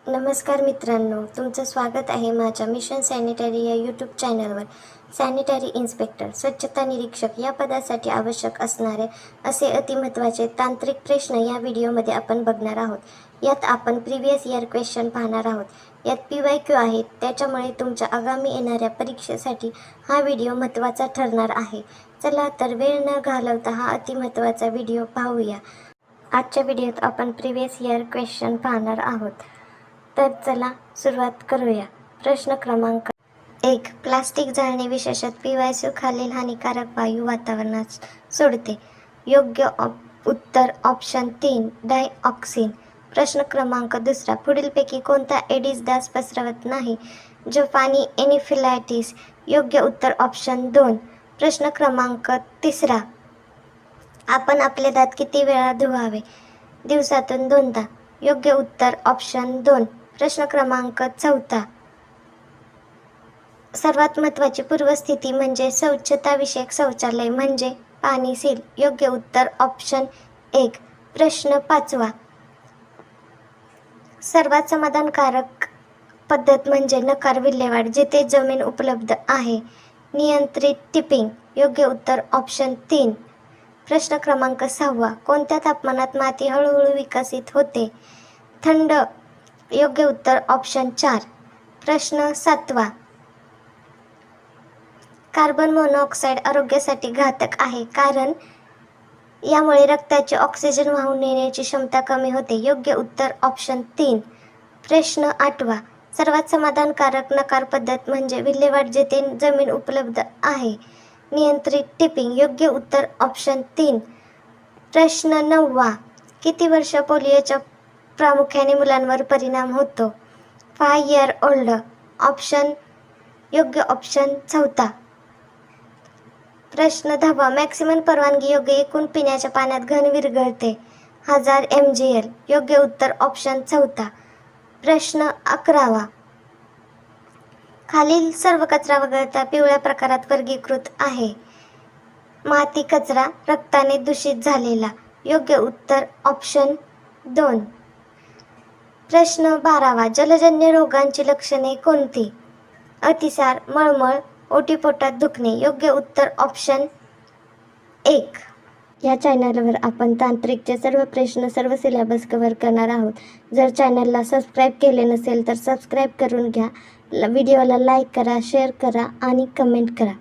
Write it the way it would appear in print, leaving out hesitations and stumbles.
नमस्कार मित्रांनो, तुमचं स्वागत आहे माझ्या मिशन सॅनिटरी या यूट्यूब चॅनलवर. सॅनिटरी इन्स्पेक्टर, स्वच्छता निरीक्षक या पदासाठी आवश्यक असणारे असे अतिमहत्त्वाचे तांत्रिक प्रश्न या व्हिडिओमध्ये आपण बघणार आहोत. यात आपण प्रिव्हियस इयर क्वेश्चन पाहणार आहोत. यात PYQ आहेत, त्याच्यामुळे तुमच्या आगामी येणाऱ्या परीक्षेसाठी हा व्हिडिओ महत्त्वाचा ठरणार आहे. चला तर वेळ न घालवता हा अतिमहत्त्वाचा व्हिडिओ पाहूया. आजच्या व्हिडिओत आपण प्रिव्हियस इयर क्वेश्चन पाहणार आहोत. तर चला सुरुवात करूया. प्रश्न क्रमांक 1. प्लास्टिक जाळणे विशेषतः PYQ खालील हानिकारक वायू वातावरणात सोडते. योग्य उत्तर ऑप्शन 3 डायऑक्सिन. प्रश्न क्रमांक 2. पुढीलपैकी कोणता एडिस डास पसरवत नाही? जपानी एनिफिलायटिस. योग्य उत्तर ऑप्शन 2. प्रश्न क्रमांक 3. आपण आपले दात किती वेळा धुवावे? दिवसातून 2दा. योग्य उत्तर ऑप्शन 2. प्रश्न क्रमांक 4. सर्वात महत्त्वाची पूर्वस्थिती म्हणजे स्वच्छताविषयक शौचालय म्हणजे पाणी सील. योग्य उत्तर ऑप्शन 1. प्रश्न 5. सर्वात समाधानकारक पद्धत म्हणजे नकार विल्हेवाट जिथे जमीन उपलब्ध आहे. नियंत्रित टिपिंग. योग्य उत्तर ऑप्शन 3. प्रश्न क्रमांक 6. कोणत्या तापमानात माती हळूहळू विकसित होते? थंड. योग्य उत्तर ऑप्शन 4. प्रश्न 7. कार्बन मोनॉक्साईड आरोग्यासाठी घातक आहे कारण यामुळे रक्ताची ऑक्सिजन वाहून नेण्याची क्षमता कमी होते. योग्य उत्तर ऑप्शन 3. प्रश्न 8. सर्वात समाधानकारक नकार पद्धत म्हणजे विल्हेवाट जिथे जमीन उपलब्ध आहे. नियंत्रित टिपिंग. योग्य उत्तर ऑप्शन 3. प्रश्न 9. किती वर्ष पोलिओच्या प्रामुख्याने मुलांवर परिणाम होतो? 5 year old. ऑप्शन योग्य ऑप्शन 4. प्रश्न 10. मॅक्सिमम परवानगी योग्य एकूण पिण्याच्या पाण्यात घन विरघळते 1000 mgl. योग्य उत्तर ऑप्शन 4. प्रश्न 11. खालील सर्व कचरा वगळता पिवळ्या प्रकारात वर्गीकृत आहे. माती कचरा, रक्ताने दूषित झालेला. योग्य उत्तर ऑप्शन 2. प्रश्न 12. जलजन्य रोगांची लक्षणे कोणती? अतिसार, मळमळ, ओटीपोटात दुखणे. योग्य उत्तर ऑप्शन 1. या चॅनलवर आपण तांत्रिकचे सर्व प्रश्न सर्व सिलेबस कव्हर करणार आहोत. जर चॅनलला सबस्क्राईब केले नसेल तर सबस्क्राईब करून घ्या. व्हिडिओला लाईक करा, शेअर करा आणि कमेंट करा.